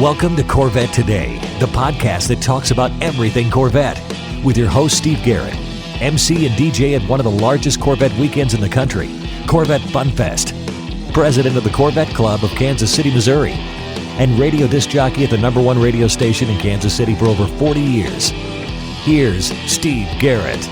Welcome to Corvette Today, the podcast that talks about everything Corvette, with your host Steve Garrett, MC and DJ at one of the largest Corvette weekends in the country, Corvette Fun Fest, president of the Corvette Club of Kansas City, Missouri, and radio disc jockey at the #1 radio station in Kansas City for over 40 years. Here's Steve Garrett.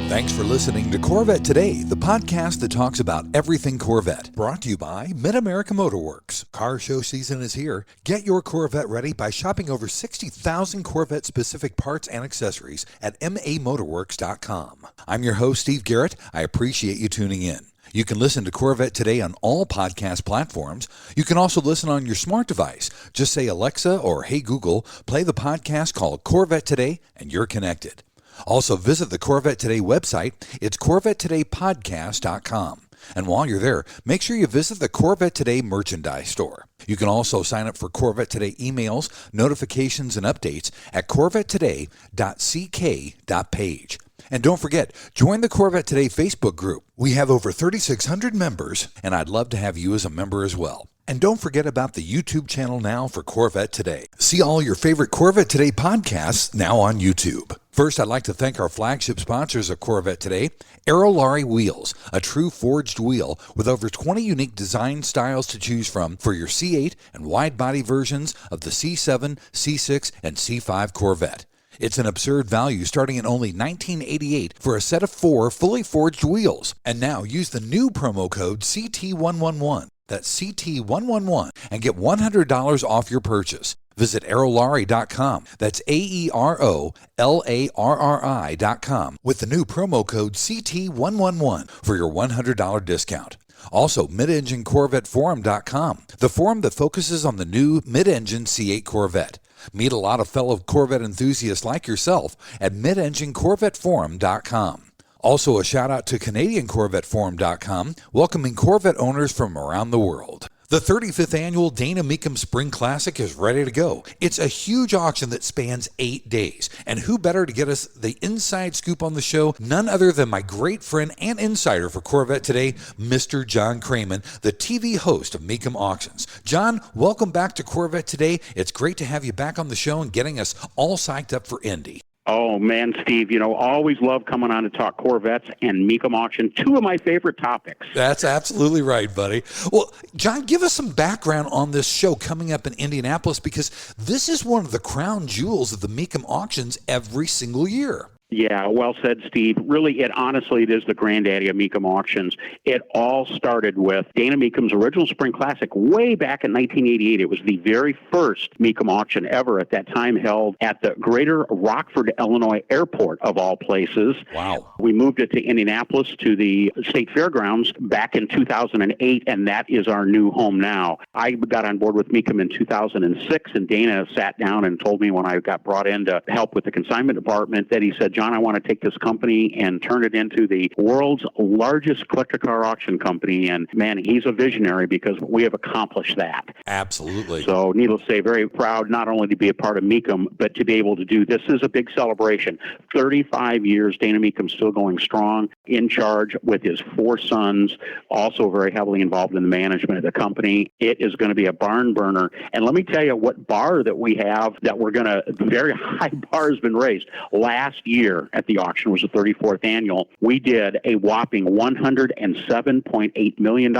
Thanks for listening to Corvette Today, the podcast that talks about everything Corvette. Brought to you by Mid-America Motorworks. Car show season is here. Get your Corvette ready by shopping over 60,000 Corvette-specific parts and accessories at mamotorworks.com. I'm your host, Steve Garrett. I appreciate you tuning in. You can listen to Corvette Today on all podcast platforms. You can also listen on your smart device. Just say Alexa or Hey Google, play the podcast called Corvette Today, and you're connected. Also, visit the Corvette Today website. It's CorvetteTodayPodcast.com. And while you're there, make sure you visit the Corvette Today merchandise store. You can also sign up for Corvette Today emails, notifications, and updates at corvettetoday.ck.page. And don't forget, join the Corvette Today Facebook group. We have over 3,600 members, and I'd love to have you as a member as well. And don't forget about the YouTube channel now for Corvette Today. See all your favorite Corvette Today podcasts now on YouTube. First, I'd like to thank our flagship sponsors of Corvette Today, Aerolarri Wheels, a true forged wheel with over 20 unique design styles to choose from for your C8 and wide-body versions of the C7, C6, and C5 Corvette. It's an absurd value starting at only $19.88 for a set of 4 fully forged wheels. And now use the new promo code CT111. That's CT111 and get $100 off your purchase. Visit aerolarri.com. That's AEROLARRI.com with the new promo code CT111 for your $100 discount. Also, midenginecorvetteforum.com, the forum that focuses on the new mid-engine C8 Corvette. Meet a lot of fellow Corvette enthusiasts like yourself at midenginecorvetteforum.com. Also, a shout out to CanadianCorvetteForum.com, welcoming Corvette owners from around the world. The 35th annual Dana Mecum Spring Classic is ready to go. It's a huge auction that spans 8 days. And who better to get us the inside scoop on the show? None other than my great friend and insider for Corvette Today, Mr. John Kraman, the TV host of Mecum Auctions. John, welcome back to Corvette Today. It's great to have you back on the show and getting us all psyched up for Indy. Oh, man, Steve, always love coming on to talk Corvettes and Mecum Auction, two of my favorite topics. That's absolutely right, buddy. Well, John, give us some background on this show coming up in Indianapolis, because this is one of the crown jewels of the Mecum Auctions every single year. Yeah, well said, Steve. Really, it is the granddaddy of Mecum Auctions. It all started with Dana Mecum's original Spring Classic way back in 1988. It was the very first Mecum auction ever at that time, held at the Greater Rockford, Illinois airport, of all places. Wow. We moved it to Indianapolis to the State Fairgrounds back in 2008, and that is our new home now. I got on board with Mecum in 2006, and Dana sat down and told me when I got brought in to help with the consignment department that he said, John, I want to take this company and turn it into the world's largest collector car auction company. And man, he's a visionary, because we have accomplished that. Absolutely. So needless to say, very proud not only to be a part of Mecum, but to be able to do this. Is a big celebration. 35 years, Dana Mecum still going strong, in charge with his 4 sons, also very heavily involved in the management of the company. It is going to be a barn burner. And let me tell you what bar that we have, that we're going to, very high bar has been raised. Last year at the auction was the 34th annual. We did a whopping $107.8 million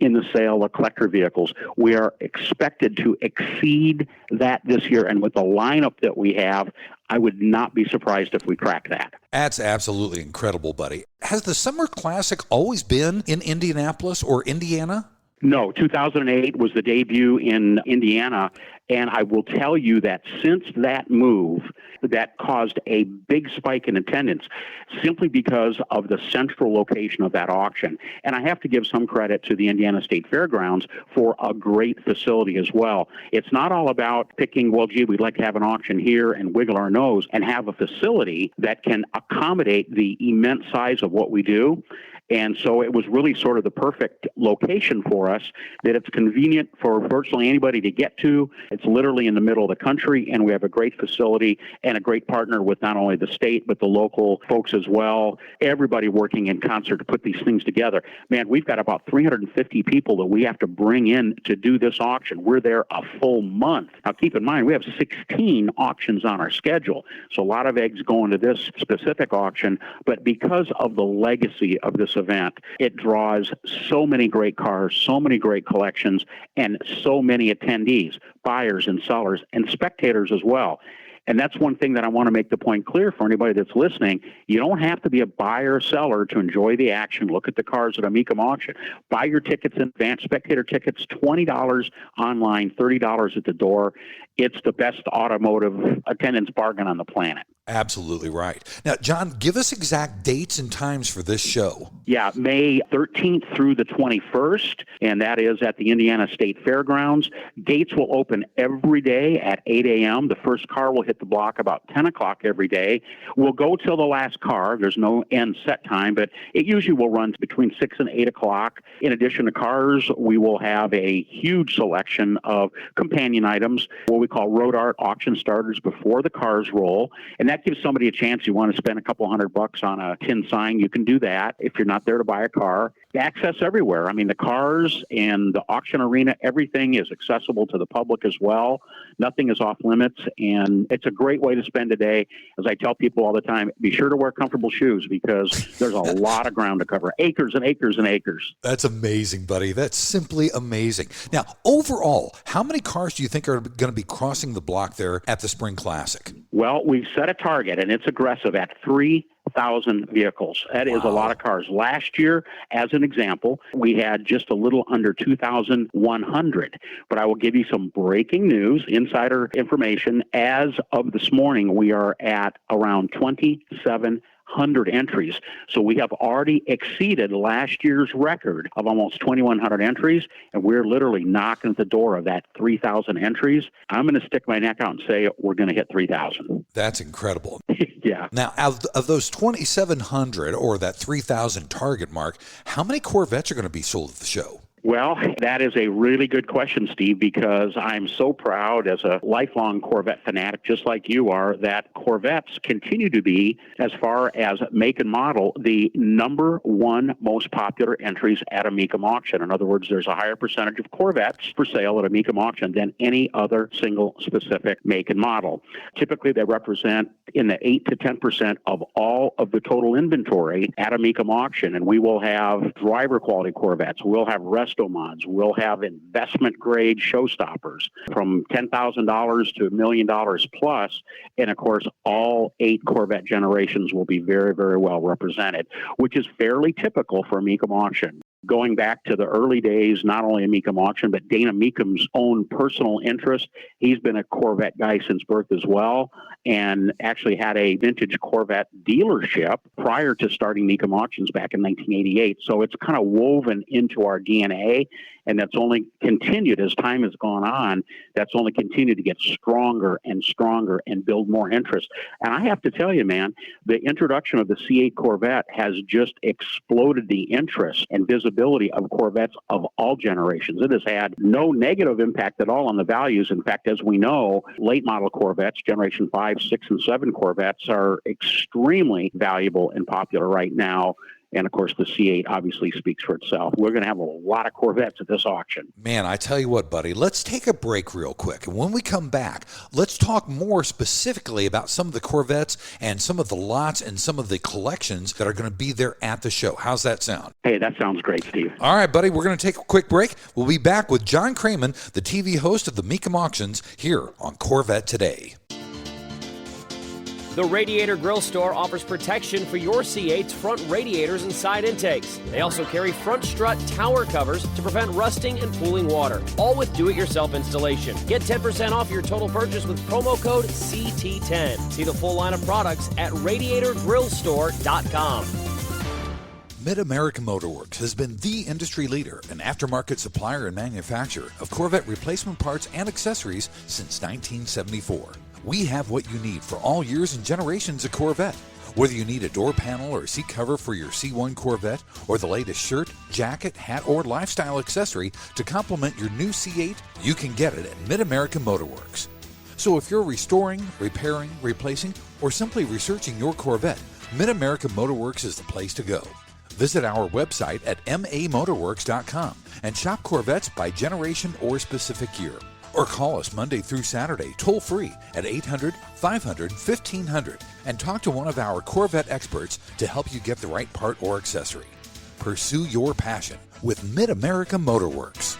in the sale of collector vehicles. We are expected to exceed that this year. And with the lineup that we have, I would not be surprised if we crack that. That's absolutely incredible, buddy. Has the Summer Classic always been in Indianapolis or Indiana? No, 2008 was the debut in Indiana, and I will tell you that since that move, that caused a big spike in attendance, simply because of the central location of that auction. And I have to give some credit to the Indiana State Fairgrounds for a great facility as well. It's not all about picking, well, gee, we'd like to have an auction here and wiggle our nose, and have a facility that can accommodate the immense size of what we do. And so it was really sort of the perfect location for us, that it's convenient for virtually anybody to get to. It's literally in the middle of the country, and we have a great facility and a great partner with not only the state, but the local folks as well. Everybody working in concert to put these things together. Man, we've got about 350 people that we have to bring in to do this auction. We're there a full month. Now, keep in mind, we have 16 auctions on our schedule, so a lot of eggs go into this specific auction. But because of the legacy of this event, it draws so many great cars, so many great collections, and so many attendees, buyers and sellers, and spectators as well. And that's one thing that I want to make the point clear for anybody that's listening. You don't have to be a buyer or seller to enjoy the action. Look at the cars at a Mecum auction. Buy your tickets in advance. Spectator tickets, $20 online, $30 at the door. It's the best automotive attendance bargain on the planet. Absolutely right. Now, John, give us exact dates and times for this show. Yeah, May 13th through the 21st, and that is at the Indiana State Fairgrounds. Gates will open every day at 8 a.m. The first car will hit the block about 10 o'clock every day. We'll go till the last car. There's no end set time, but it usually will run between 6 and 8 o'clock. In addition to cars, we will have a huge selection of companion items, what we call road art auction starters before the cars roll, and that gives somebody a chance. You want to spend a couple $100 on a tin sign, you can do that if you're not there to buy a car. Access everywhere. I mean, the cars and the auction arena, everything is accessible to the public as well. Nothing is off limits, and it's a great way to spend a day. As I tell people all the time, be sure to wear comfortable shoes because there's a lot of ground to cover. Acres and acres and acres. That's amazing, buddy. That's simply amazing. Now, overall, how many cars do you think are going to be crossing the block there at the Spring Classic? Well, we've set a target, and it's aggressive, at 3,000 vehicles. That is a lot of cars. Last year, as an example, we had just a little under 2,100. But I will give you some breaking news, insider information. As of this morning, we are at around 2,700 entries. So we have already exceeded last year's record of almost 2,100 entries, and we're literally knocking at the door of that 3,000 entries. I'm going to stick my neck out and say we're going to hit 3,000. That's incredible. Yeah. Now, out of those 2,700 or that 3,000 target mark, how many Corvettes are going to be sold at the show? Well, that is a really good question, Steve, because I'm so proud as a lifelong Corvette fanatic, just like you are, that Corvettes continue to be, as far as make and model, the number one most popular entries at a Mecum auction. In other words, there's a higher percentage of Corvettes for sale at a Mecum auction than any other single specific make and model. Typically, they represent in the 8 to 10% of all of the total inventory at a Mecum auction, and we will have driver quality Corvettes. We'll have mods. We'll have investment grade showstoppers from $10,000 to $1 million plus. And of course, all 8 Corvette generations will be very, very well represented, which is fairly typical for a Mecum auction. Going back to the early days, not only a Mecum auction, but Dana Mecum's own personal interest. He's been a Corvette guy since birth as well, and actually had a vintage Corvette dealership prior to starting Mecum auctions back in 1988. So it's kind of woven into our DNA, and that's only continued as time has gone on. That's only continued to get stronger and stronger and build more interest. And I have to tell you, man, the introduction of the C8 Corvette has just exploded the interest and visibility of Corvettes of all generations. It has had no negative impact at all on the values. In fact, as we know, late model Corvettes, generation 5, 6, and 7 Corvettes are extremely valuable and popular right now. And, of course, the C8 obviously speaks for itself. We're going to have a lot of Corvettes at this auction. Man, I tell you what, buddy, let's take a break real quick. And when we come back, let's talk more specifically about some of the Corvettes and some of the lots and some of the collections that are going to be there at the show. How's that sound? Hey, that sounds great, Steve. All right, buddy, we're going to take a quick break. We'll be back with John Kraman, the TV host of the Mecum Auctions, here on Corvette Today. The Radiator Grill Store offers protection for your C8's front radiators and side intakes. They also carry front strut tower covers to prevent rusting and pooling water, all with do-it-yourself installation. Get 10% off your total purchase with promo code CT10. See the full line of products at radiatorgrillstore.com. Mid-American Motorworks has been the industry leader and aftermarket supplier and manufacturer of Corvette replacement parts and accessories since 1974. We have what you need for all years and generations of Corvette. Whether you need a door panel or seat cover for your C1 Corvette, or the latest shirt, jacket, hat, or lifestyle accessory to complement your new C8, you can get it at Mid-America Motorworks. So if you're restoring, repairing, replacing, or simply researching your Corvette, Mid-America Motorworks is the place to go. Visit our website at mamotorworks.com and shop Corvettes by generation or specific year. Or call us Monday through Saturday toll-free at 800-500-1500 and talk to one of our Corvette experts to help you get the right part or accessory. Pursue your passion with Mid-America Motorworks.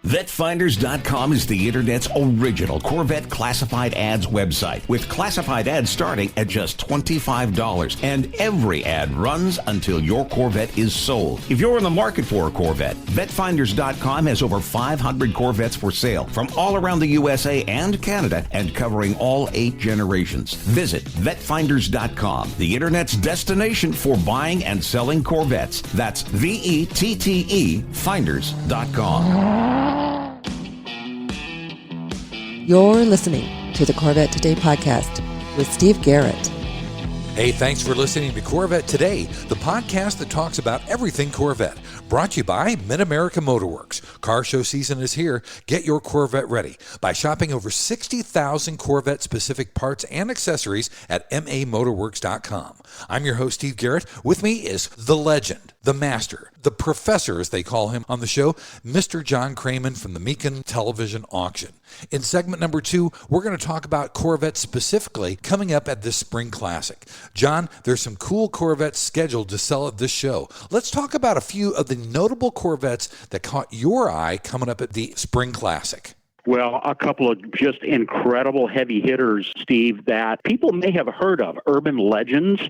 VetteFinders.com is the Internet's original Corvette classified ads website, with classified ads starting at just $25. And every ad runs until your Corvette is sold. If you're in the market for a Corvette, VetteFinders.com has over 500 Corvettes for sale from all around the USA and Canada and covering all 8 generations. Visit VetteFinders.com, the Internet's destination for buying and selling Corvettes. That's VETTE Finders.com. You're listening to the Corvette Today podcast with Steve Garrett. Hey, thanks for listening to Corvette Today, the podcast that talks about everything Corvette. Brought to you by Mid-America Motorworks. Car show season is here. Get your Corvette ready by shopping over 60,000 Corvette-specific parts and accessories at mamotorworks.com. I'm your host, Steve Garrett. With me is the legend, the master, the professor, as they call him on the show, Mr. John Kraman from the Mecum Television Auction. In segment number 2, we're going to talk about Corvettes specifically coming up at this Spring Classic. John, there's some cool Corvettes scheduled to sell at this show. Let's talk about a few of the notable Corvettes that caught your eye coming up at the Spring Classic. Well, a couple of just incredible heavy hitters, Steve, that people may have heard of, urban legends,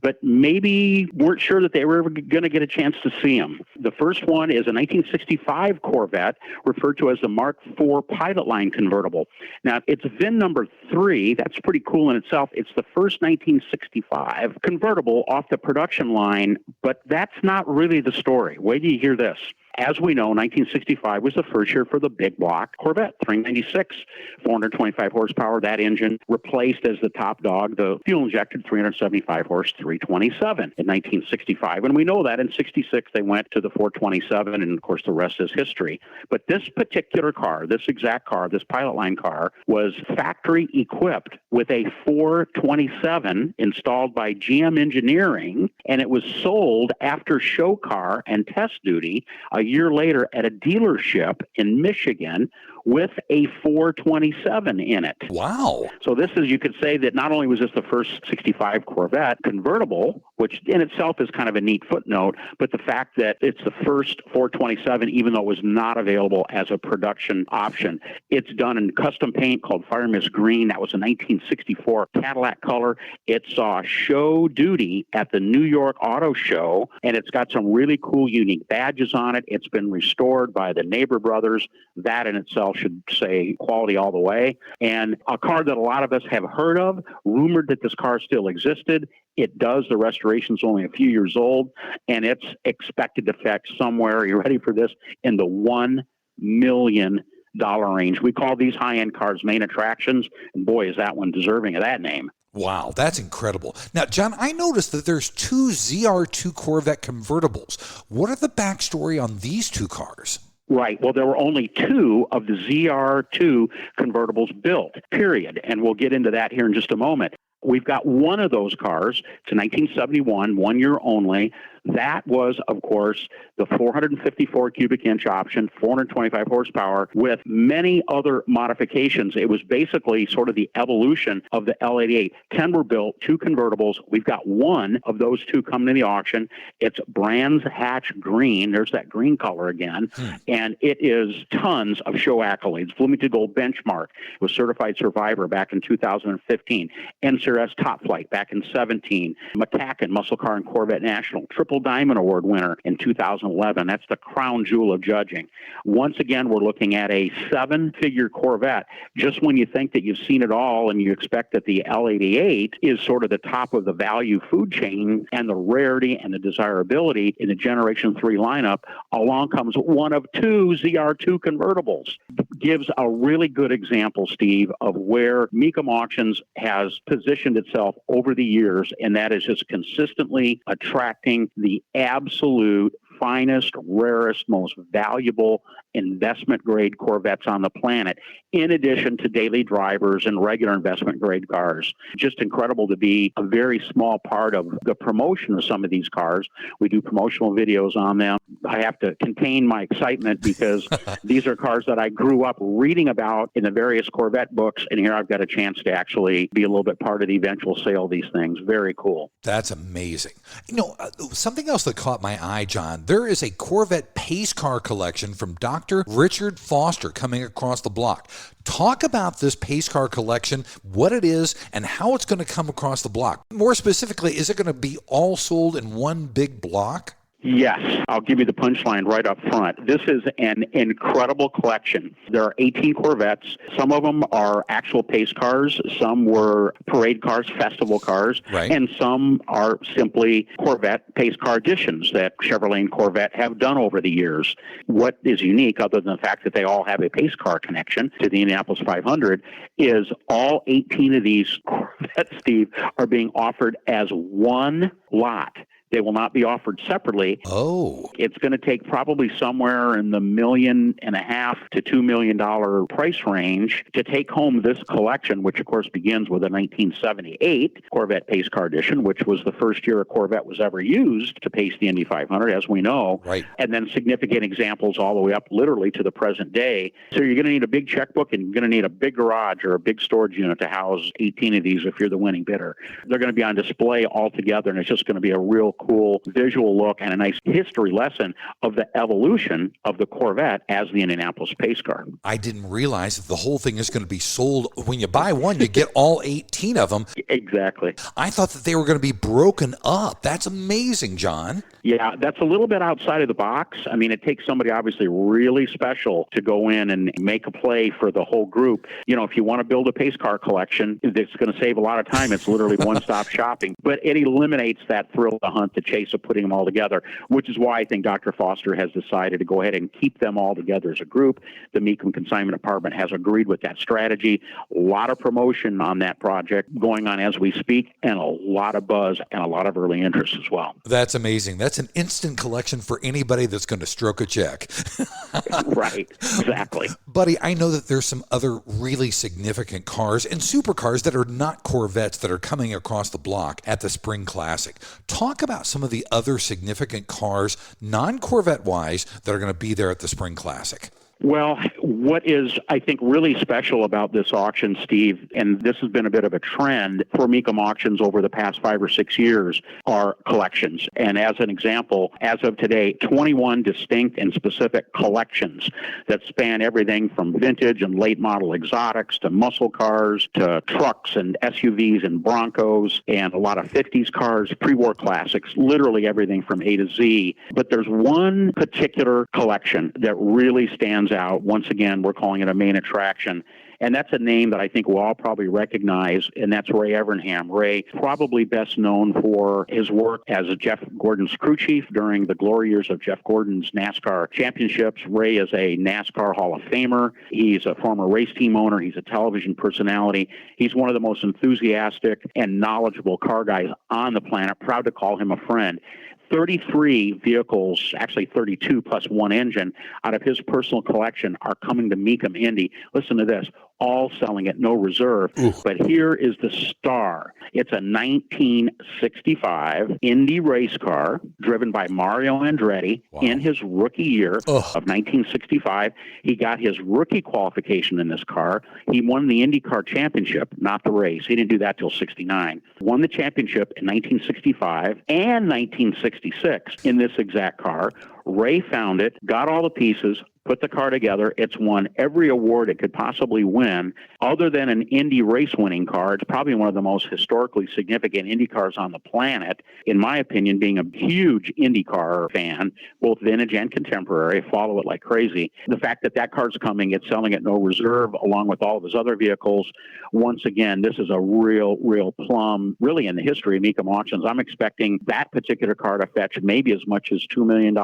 but maybe weren't sure that they were ever going to get a chance to see them. The first one is a 1965 Corvette referred to as the Mark IV Pilot Line convertible. Now, it's VIN number 3. That's pretty cool in itself. It's the first 1965 convertible off the production line, but that's not really the story. Wait till you hear this. As we know, 1965 was the first year for the big block Corvette 396, 425 horsepower. That engine replaced as the top dog the fuel-injected 375 horse 327 in 1965. And we know that in 66 they went to the 427, and of course the rest is history. But this particular car, this exact car, this Pilot Line car, was factory equipped with a 427 installed by GM Engineering, and it was sold after show car and test duty a year later at a dealership in Michigan with a 427 in it. Wow. So this is, you could say that not only was this the first 65 Corvette convertible, which in itself is kind of a neat footnote, but the fact that it's the first 427, even though it was not available as a production option. It's done in custom paint called Fire Mist Green. That was a 1964 Cadillac color. It saw show duty at the New York Auto Show, and it's got some really cool, unique badges on it. It's been restored by the Neighbor brothers. That in itself should say quality all the way. And a car that a lot of us have heard of, rumored that this car still existed. It does. The restoration's only a few years old, and it's expected to fetch somewhere, are you ready for this, in the $1 million range. We call these high-end cars main attractions, and boy, is that one deserving of that name. Wow, that's incredible. Now, John, I noticed that there's 2 ZR2 Corvette convertibles. What are the backstory on these 2 cars? Right. Well, there were only 2 of the ZR2 convertibles built, period. And we'll get into that here in just a moment. We've got one of those cars. It's a 1971, 1 year only. That was, of course, the 454 cubic inch option, 425 horsepower, with many other modifications. It was basically sort of the evolution of the L88. 10 were built, 2 convertibles. We've got one of those 2 coming in the auction. It's Brands Hatch Green. There's that green color again. And it is tons of show accolades. Bloomington Gold Benchmark was Certified Survivor back in 2015. NCRS Top Flight back in 17. McCacken, Muscle Car and Corvette National. Triple Triple Diamond Award winner in 2011. That's the crown jewel of judging. Once again, we're looking at a 7-figure Corvette. Just when you think that you've seen it all and you expect that the L88 is sort of the top of the value food chain and the rarity and the desirability in the Generation 3 lineup, along comes one of 2 ZR2 convertibles. Gives a really good example, Steve, of where Mecum Auctions has positioned itself over the years, and that is just consistently attracting the absolute finest, rarest, most valuable investment-grade Corvettes on the planet, in addition to daily drivers and regular investment-grade cars. Just incredible to be a very small part of the promotion of some of these cars. We do promotional videos on them. I have to contain my excitement because these are cars that I grew up reading about in the various Corvette books, and here I've got a chance to actually be a little bit part of the eventual sale of these things. Very cool. That's amazing. Something else that caught my eye, John, there is a Corvette pace car collection from Dr. Richard Foster coming across the block. Talk about this pace car collection, what it is, and how it's going to come across the block. More specifically, is it going to be all sold in one big block? Yes, I'll give you the punchline right up front. This is an incredible collection. There are 18 Corvettes. Some of them are actual pace cars. Some were parade cars, festival cars. Right. And some are simply Corvette pace car additions that Chevrolet and Corvette have done over the years. What is unique, other than the fact that they all have a pace car connection to the Indianapolis 500, is all 18 of these Corvettes, Steve, are being offered as one lot. They will not be offered separately. Oh. It's going to take probably somewhere in the $1.5 million to $2 million price range to take home this collection, which of course begins with a 1978 Corvette Pace Car Edition, which was the first year a Corvette was ever used to pace the Indy 500, as we know. Right. And then significant examples all the way up literally to the present day. So you're going to need a big checkbook and you're going to need a big garage or a big storage unit to house 18 of these if you're the winning bidder. They're going to be on display all together, and it's just going to be a real cool visual look and a nice history lesson of the evolution of the Corvette as the Indianapolis pace car. I didn't realize that the whole thing is going to be sold. When you buy one, you get all 18 of them. Exactly. I thought that they were going to be broken up. That's amazing, John. Yeah, that's a little bit outside of the box. I mean, it takes somebody obviously really special to go in and make a play for the whole group. If you want to build a pace car collection, it's going to save a lot of time. It's literally one-stop shopping. But it eliminates that thrill of the hunt, the chase of putting them all together, which is why I think Dr. Foster has decided to go ahead and keep them all together as a group. The Mecum Consignment Department has agreed with that strategy. A lot of promotion on that project going on as we speak, and a lot of buzz and a lot of early interest as well. That's amazing. That's an instant collection for anybody that's going to stroke a check. Right, exactly. Buddy, I know that there's some other really significant cars and supercars that are not Corvettes that are coming across the block at the Spring Classic. Talk about some of the other significant cars, non-Corvette-wise, that are going to be there at the Spring Classic. Well, what is, I think, really special about this auction, Steve, and this has been a bit of a trend for Mecum Auctions over the past 5 or 6 years, are collections. And as an example, as of today, 21 distinct and specific collections that span everything from vintage and late model exotics to muscle cars to trucks and SUVs and Broncos and a lot of 50s cars, pre-war classics, literally everything from A to Z. But there's one particular collection that really stands out. Once again, we're calling it a main attraction. And that's a name that I think we'll all probably recognize, and that's Ray Evernham. Ray, probably best known for his work as Jeff Gordon's crew chief during the glory years of Jeff Gordon's NASCAR championships. Ray is a NASCAR Hall of Famer. He's a former race team owner. He's a television personality. He's one of the most enthusiastic and knowledgeable car guys on the planet. Proud to call him a friend. 33 vehicles, actually 32 plus one engine, out of his personal collection are coming to Mecum Indy. Listen to this, all selling at no reserve. Ooh. But here is the star. It's a 1965 Indy race car driven by Mario Andretti in his rookie year of 1965. He got his rookie qualification in this car. He won the IndyCar championship, not the race. He didn't do that till 69. Won the championship in 1965 and 1966 in this exact car. Ray found it, got all the pieces, put the car together. It's won every award it could possibly win. Other than an Indy race-winning car, it's probably one of the most historically significant Indy cars on the planet. In my opinion, being a huge Indy car fan, both vintage and contemporary, I follow it like crazy. The fact that that car's coming, it's selling at no reserve, along with all of his other vehicles. Once again, this is a real plum, really in the history of Mecum Auctions. I'm expecting that particular car to fetch maybe as much as $2 million,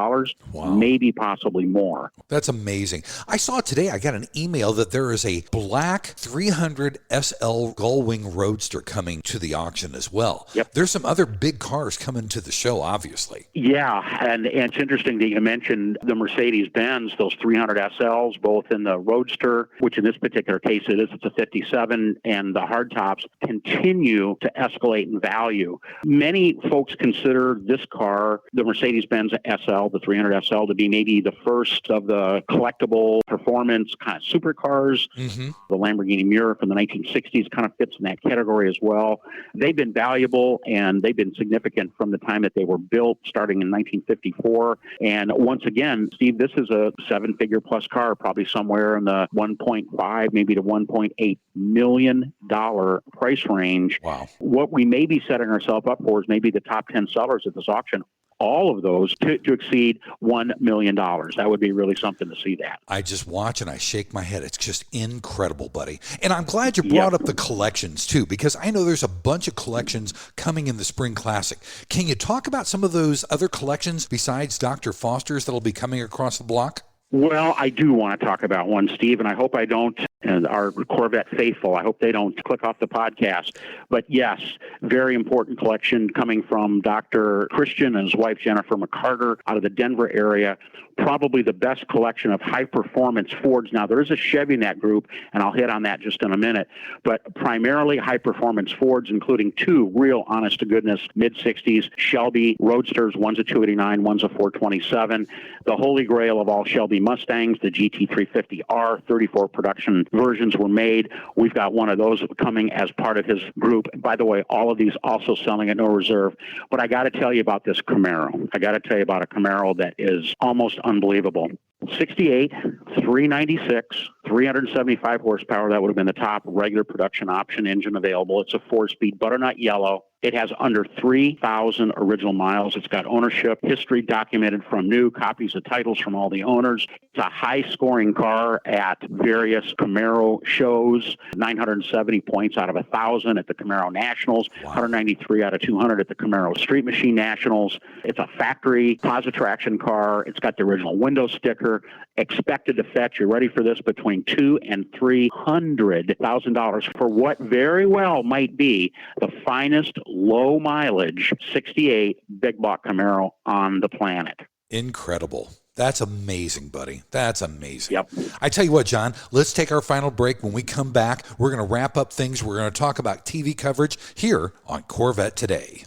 maybe possibly more. That's amazing. I saw today, I got an email that there is a black 300 SL Gullwing Roadster coming to the auction as well. Yep. There's some other big cars coming to the show, obviously. Yeah, and it's interesting that you mentioned the Mercedes-Benz, those 300 SLs, both in the Roadster, which in this particular case it's a 57, and the hardtops continue to escalate in value. Many folks consider this car, the Mercedes-Benz SL, the 300 SL, to be maybe the first of the collectible performance kind of supercars. Mm-hmm. The Lamborghini Miura from the 1960s kind of fits in that category as well. They've been valuable and they've been significant from the time that they were built, starting in 1954. And once again, Steve, this is a seven-figure plus car, probably somewhere in the 1.5, maybe to 1.8 million dollar price range. Wow. What we may be setting ourselves up for is maybe the top 10 sellers at this auction, all of those to exceed $1 million. That would be really something to see that. I just watch and I shake my head. It's just incredible, buddy. And I'm glad you brought up the collections too, because I know there's a bunch of collections coming in the Spring Classic. Can you talk about some of those other collections besides Dr. Foster's that'll be coming across the block? Well, I do want to talk about one, Steve, and I hope I don't, and our Corvette faithful, I hope they don't click off the podcast. But yes, very important collection coming from Dr. Christian and his wife, Jennifer McCarter, out of the Denver area. Probably the best collection of high-performance Fords. Now, there is a Chevy in that group, and I'll hit on that just in a minute, but primarily high-performance Fords, including two real honest-to-goodness mid-60s Shelby Roadsters. One's a 289, one's a 427. The holy grail of all Shelby Mustangs, the GT350R. 34 production versions were made. We've got one of those coming as part of his group. By the way, all of these also selling at no reserve. But I got to tell you about this Camaro. I got to tell you about a Camaro that is almost unbelievable. 68, 396, 375 horsepower. That would have been the top regular production option engine available. It's a 4-speed butternut yellow. It has under 3,000 original miles. It's got ownership history documented from new, copies of titles from all the owners. It's a high-scoring car at various Camaro shows, 970 points out of 1,000 at the Camaro Nationals, 193 out of 200 at the Camaro Street Machine Nationals. It's a factory Positraction car. It's got the original window sticker, expected to fetch, you ready for this, between $200,000 and $300,000 for what very well might be the finest low mileage 68 big block Camaro on the planet. Incredible. That's amazing, buddy. That's amazing. Yep. I tell you what, John, let's take our final break. When we come back, we're going to wrap up things. We're going to talk about TV coverage here on Corvette Today.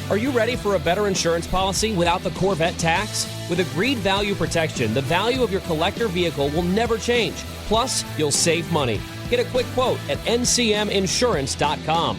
Are you ready for a better insurance policy without the Corvette tax? With Agreed Value Protection, the value of your collector vehicle will never change. Plus, you'll save money. Get a quick quote at ncminsurance.com.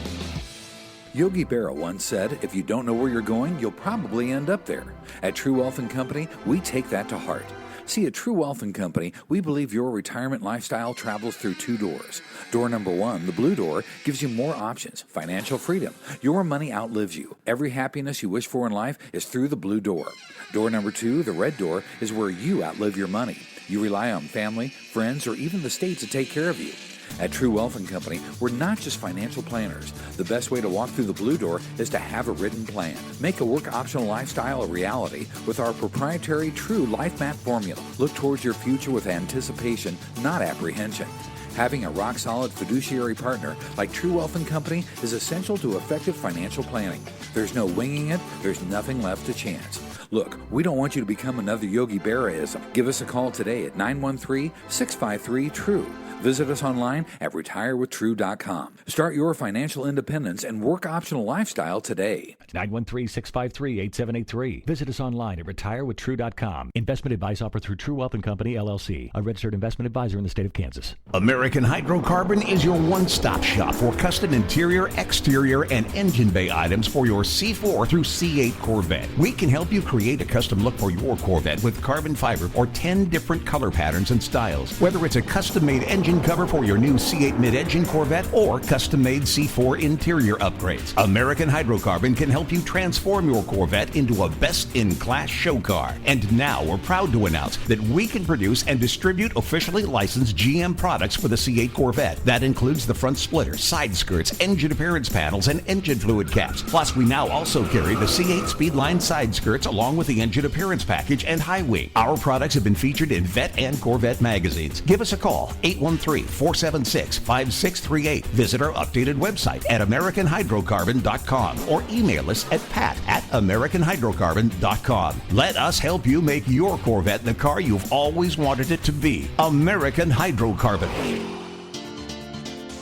Yogi Berra once said, if you don't know where you're going, you'll probably end up there. At True Wealth & Company, we take that to heart. See, at True Wealth & Company, we believe your retirement lifestyle travels through two doors. Door number one, the blue door, gives you more options, financial freedom. Your money outlives you. Every happiness you wish for in life is through the blue door. Door number two, the red door, is where you outlive your money. You rely on family, friends, or even the state to take care of you. At True Wealth & Company, we're not just financial planners. The best way to walk through the blue door is to have a written plan. Make a work optional lifestyle a reality with our proprietary True Life Map formula. Look towards your future with anticipation, not apprehension. Having a rock-solid fiduciary partner like True Wealth & Company is essential to effective financial planning. There's no winging it. There's nothing left to chance. Look, we don't want you to become another Yogi Berra-ism. Give us a call today at 913-653-TRUE. Visit us online at retirewithtrue.com. Start your financial independence and work optional lifestyle today. 913-653-8783. Visit us online at retirewithtrue.com. Investment advice offered through True Wealth and Company, LLC, a registered investment advisor in the state of Kansas. American Hydrocarbon is your one-stop shop for custom interior, exterior, and engine bay items for your C4 through C8 Corvette. We can help you create a custom look for your Corvette with carbon fiber or 10 different color patterns and styles. Whether it's a custom-made engine cover for your new C8 mid-engine Corvette or custom-made C4 interior upgrades, American Hydrocarbon can help you transform your Corvette into a best-in-class show car. And now we're proud to announce that we can produce and distribute officially licensed GM products for the C8 Corvette. That includes the front splitter, side skirts, engine appearance panels, and engine fluid caps. Plus, we now also carry the C8 Speedline side skirts along with the engine appearance package and high wing. Our products have been featured in Vette and Corvette magazines. Give us a call, 813-476-5638. Visit our updated website at AmericanHydrocarbon.com or email us at pat@AmericanHydrocarbon.com. Let us help you make your Corvette the car you've always wanted it to be. American Hydrocarbon.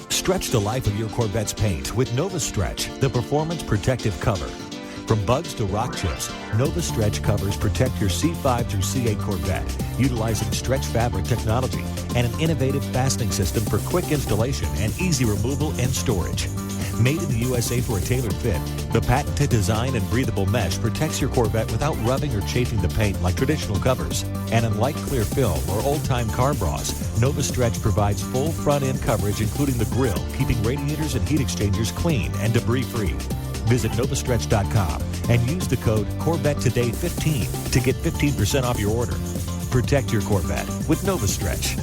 Stretch the life of your Corvette's paint with Nova Stretch, the performance protective cover. From bugs to rock chips, Nova Stretch covers protect your C5 through C8 Corvette, utilizing stretch fabric technology and an innovative fastening system for quick installation and easy removal and storage. Made in the USA for a tailored fit, the patented design and breathable mesh protects your Corvette without rubbing or chafing the paint like traditional covers. And unlike clear film or old-time car bras, Nova Stretch provides full front-end coverage including the grille, keeping radiators and heat exchangers clean and debris-free. Visit novastretch.com and use the code CORVETTE-TODAY15 to get 15% off your order. Protect your Corvette with Nova Stretch.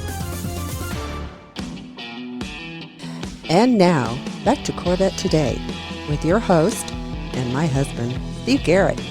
And now, back to Corvette Today with your host and my husband, Steve Garrett.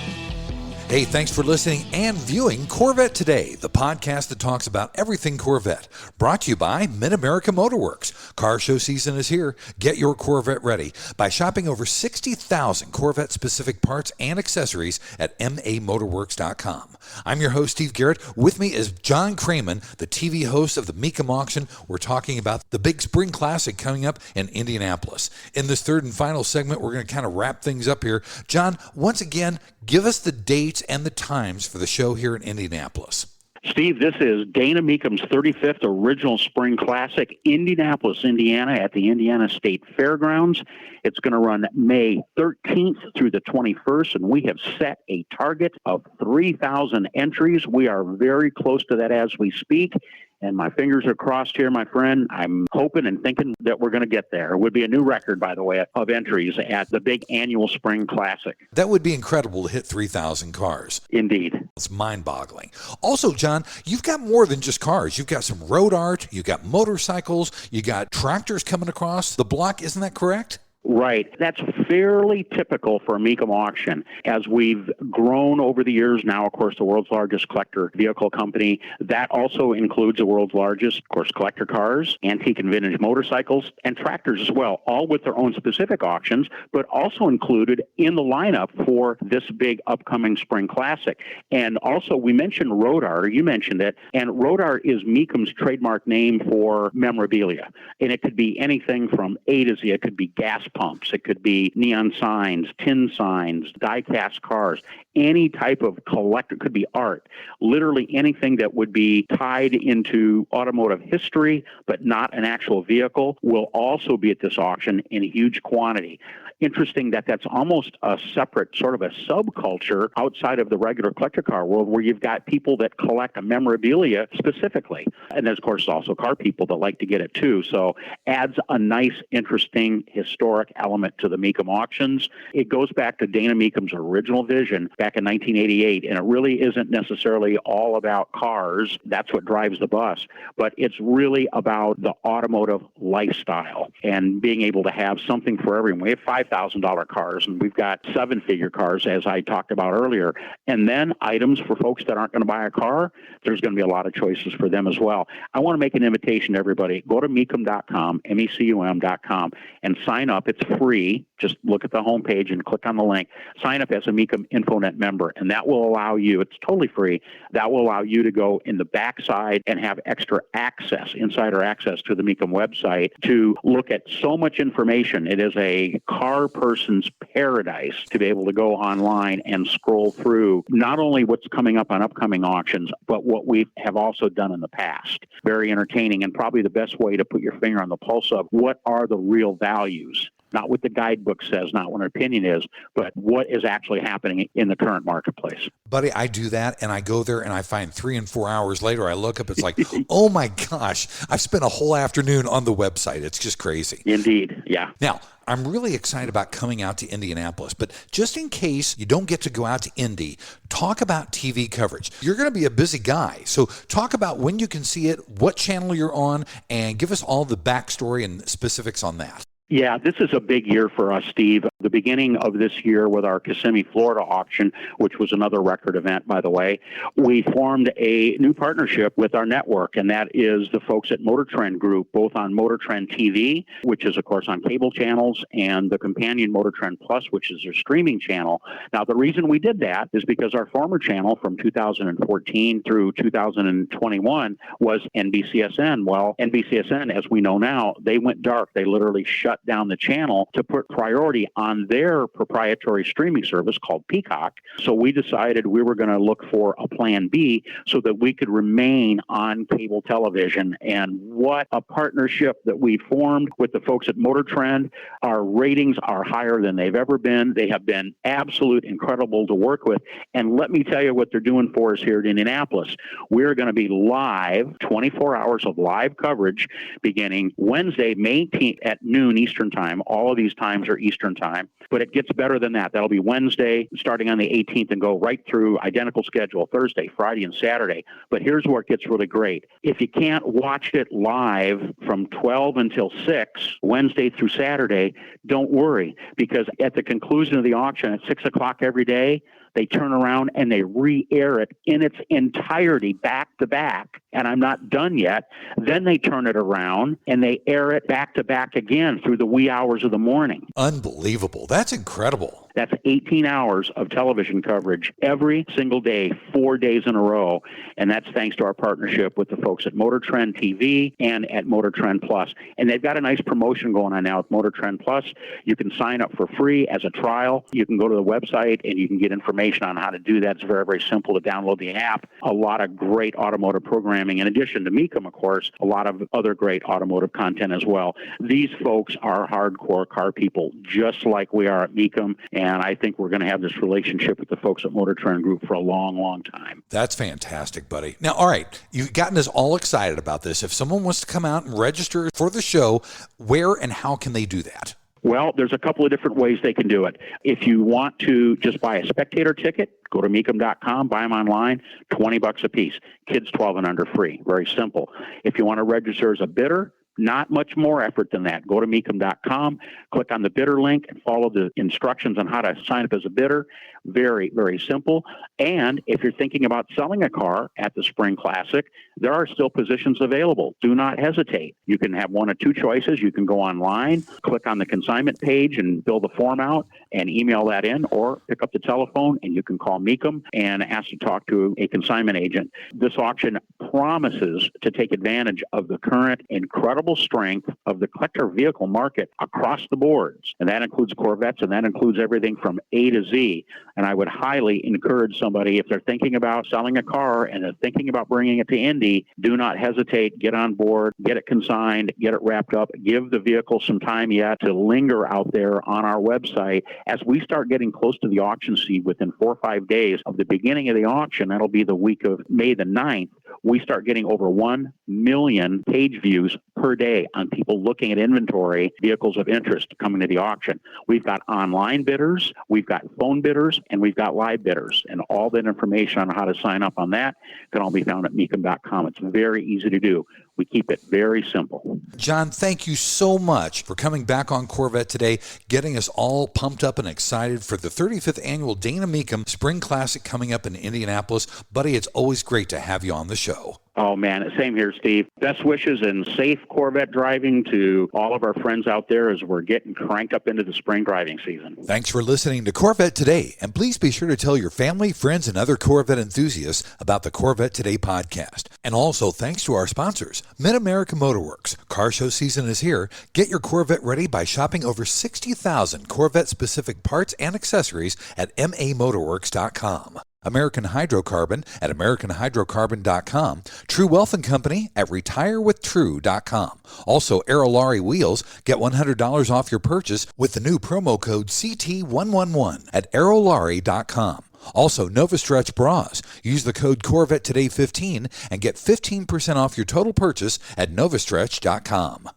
Hey, thanks for listening and viewing Corvette Today, the podcast that talks about everything Corvette. Brought to you by Mid-America Motorworks. Car show season is here. Get your Corvette ready by shopping over 60,000 Corvette-specific parts and accessories at mamotorworks.com. I'm your host, Steve Garrett. With me is John Kraman, the TV host of the Mecum Auction. We're talking about the big spring classic coming up in Indianapolis. In this third and final segment, we're going to kind of wrap things up here. John, once again, give us the dates and the times for the show here in Indianapolis. Steve, this is Dana Mecum's 35th Original Spring Classic, Indianapolis, Indiana, at the Indiana State Fairgrounds. It's going to run May 13th through the 21st, and we have set a target of 3,000 entries. We are very close to that as we speak. And my fingers are crossed here, my friend. I'm hoping and thinking that we're going to get there. It would be a new record, by the way, of entries at the big annual Spring Classic. That would be incredible to hit 3,000 cars. Indeed. It's mind-boggling. Also, John, you've got more than just cars. You've got some road art. You've got motorcycles. You got tractors coming across the block. Isn't that correct? Right. That's fairly typical for a Mecum auction. As we've grown over the years, now, of course, the world's largest collector vehicle company, that also includes the world's largest, of course, collector cars, antique and vintage motorcycles, and tractors as well, all with their own specific auctions, but also included in the lineup for this big upcoming Spring Classic. And also, we mentioned road art, or you mentioned it, and road art is Mecum's trademark name for memorabilia. And it could be anything from A to Z. It could be gas pumps. It could be neon signs, tin signs, die-cast cars, any type of collector. It could be art, literally anything that would be tied into automotive history, but not an actual vehicle, will also be at this auction in huge quantity. Interesting that that's almost a separate sort of a subculture outside of the regular collector car world, where you've got people that collect a memorabilia specifically. And there's, of course, also car people that like to get it too. So adds a nice, interesting, historic element to the Mecum auctions. It goes back to Dana Mecum's original vision back in 1988, and it really isn't necessarily all about cars. That's what drives the bus. But it's really about the automotive lifestyle and being able to have something for everyone. We have $5,000 cars, and we've got seven-figure cars, as I talked about earlier. And then items for folks that aren't going to buy a car, there's going to be a lot of choices for them as well. I want to make an invitation to everybody. Go to Mecum.com, MECUM.com, and sign up up. It's free. Just look at the homepage and click on the link. Sign up as a Mecum InfoNet member, and that will allow you, it's totally free, that will allow you to go in the backside and have extra access, insider access to the Mecum website to look at so much information. It is a car person's paradise to be able to go online and scroll through not only what's coming up on upcoming auctions, but what we have also done in the past. Very entertaining, and probably the best way to put your finger on the pulse of what are the real values. Not what the guidebook says, not what an opinion is, but what is actually happening in the current marketplace. Buddy, I do that, and I go there, and I find 3 and 4 hours later, I look up, it's like, oh my gosh, I've spent a whole afternoon on the website. It's just crazy. Indeed, yeah. Now, I'm really excited about coming out to Indianapolis, but just in case you don't get to go out to Indy, talk about TV coverage. You're going to be a busy guy, so talk about when you can see it, what channel you're on, and give us all the backstory and specifics on that. Yeah, this is a big year for us, Steve. The beginning of this year with our Kissimmee, Florida auction, which was another record event, by the way, we formed a new partnership with our network, and that is the folks at MotorTrend Group, both on MotorTrend TV, which is, of course, on cable channels, and the companion MotorTrend Plus, which is their streaming channel. Now, the reason we did that is because our former channel from 2014 through 2021 was NBCSN. Well, NBCSN, as we know now, they went dark. They literally shut down the channel to put priority on their proprietary streaming service called Peacock. So we decided we were going to look for a plan B so that we could remain on cable television. And what a partnership that we formed with the folks at MotorTrend. Our ratings are higher than they've ever been. They have been absolute incredible to work with. And let me tell you what they're doing for us here in Indianapolis. We're going to be live, 24 hours of live coverage beginning Wednesday, May 18th at noon Eastern Time. All of these times are Eastern Time, but it gets better than that. That'll be Wednesday starting on the 18th and go right through identical schedule Thursday, Friday, and Saturday. But here's where it gets really great. If you can't watch it live from 12 until 6, Wednesday through Saturday, don't worry, because at the conclusion of the auction at 6 o'clock every day, they turn around and they re-air it in its entirety back to back. And I'm not done yet. Then they turn it around and they air it back to back again through the wee hours of the morning. Unbelievable. That's incredible. That's 18 hours of television coverage every single day, 4 days in a row. And that's thanks to our partnership with the folks at MotorTrend TV and at MotorTrend Plus. And they've got a nice promotion going on now with MotorTrend Plus. You can sign up for free as a trial. You can go to the website and you can get information on how to do that. It's very, very simple to download the app. A lot of great automotive programming. In addition to Mecum, of course, a lot of other great automotive content as well. These folks are hardcore car people, just like we are at Mecum. And I think we're going to have this relationship with the folks at MotorTrend Group for a long, long time. That's fantastic, buddy. Now, all right, you've gotten us all excited about this. If someone wants to come out and register for the show, where and how can they do that? Well, there's a couple of different ways they can do it. If you want to just buy a spectator ticket, go to Mecum.com, buy them online, $20 a piece. Kids 12 and under free. Very simple. If you want to register as a bidder, not much more effort than that. Go to Mecum.com, click on the bidder link, and follow the instructions on how to sign up as a bidder. Very, very simple. And if you're thinking about selling a car at the Spring Classic, there are still positions available. Do not hesitate. You can have one of two choices. You can go online, click on the consignment page and fill the form out and email that in, or pick up the telephone and you can call Mecum and ask to talk to a consignment agent. This auction promises to take advantage of the current incredible strength of the collector vehicle market across the boards. And that includes Corvettes, and that includes everything from A to Z. And I would highly encourage somebody, if they're thinking about selling a car and they're thinking about bringing it to Indy, do not hesitate. Get on board, get it consigned, get it wrapped up. Give the vehicle some time yet to linger out there on our website. As we start getting close to the auction seed within 4 or 5 days of the beginning of the auction, that'll be the week of May the 9th, we start getting over 1 million page views per day on people looking at inventory, vehicles of interest coming to the auction. We've got online bidders, we've got phone bidders, and we've got live bidders. And all that information on how to sign up on that can all be found at Mecum.com. It's very easy to do. We keep it very simple. John, thank you so much for coming back on Corvette Today, getting us all pumped up and excited for the 35th annual Dana Mecum Spring Classic coming up in Indianapolis. Buddy, it's always great to have you on the show. Oh, man, same here, Steve. Best wishes and safe Corvette driving to all of our friends out there as we're getting cranked up into the spring driving season. Thanks for listening to Corvette Today, and please be sure to tell your family, friends, and other Corvette enthusiasts about the Corvette Today podcast. And also thanks to our sponsors, Mid-America Motorworks. Car show season is here. Get your Corvette ready by shopping over 60,000 Corvette-specific parts and accessories at mamotorworks.com. American Hydrocarbon at AmericanHydrocarbon.com. True Wealth and Company at RetireWithTrue.com. Also, Aerolarri Wheels. Get $100 off your purchase with the new promo code CT111 at Aerolarri.com. Also, Novastretch Bras. Use the code Corvette Today 15 and get 15% off your total purchase at Novastretch.com.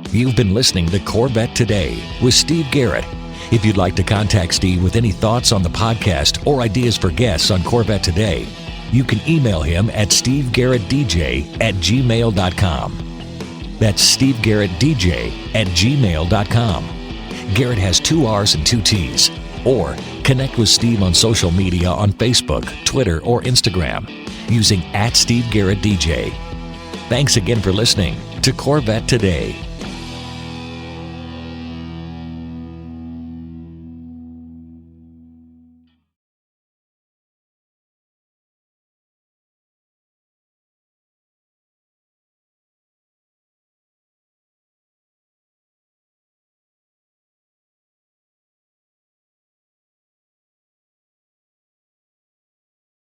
You've been listening to Corvette Today with Steve Garrett. If you'd like to contact Steve with any thoughts on the podcast or ideas for guests on Corvette Today, you can email him at stevegarrettdj@gmail.com. That's stevegarrettdj@gmail.com. Garrett has 2 R's and 2 T's. Or connect with Steve on social media on Facebook, Twitter, or Instagram using @SteveGarrettDJ. Thanks again for listening to Corvette Today.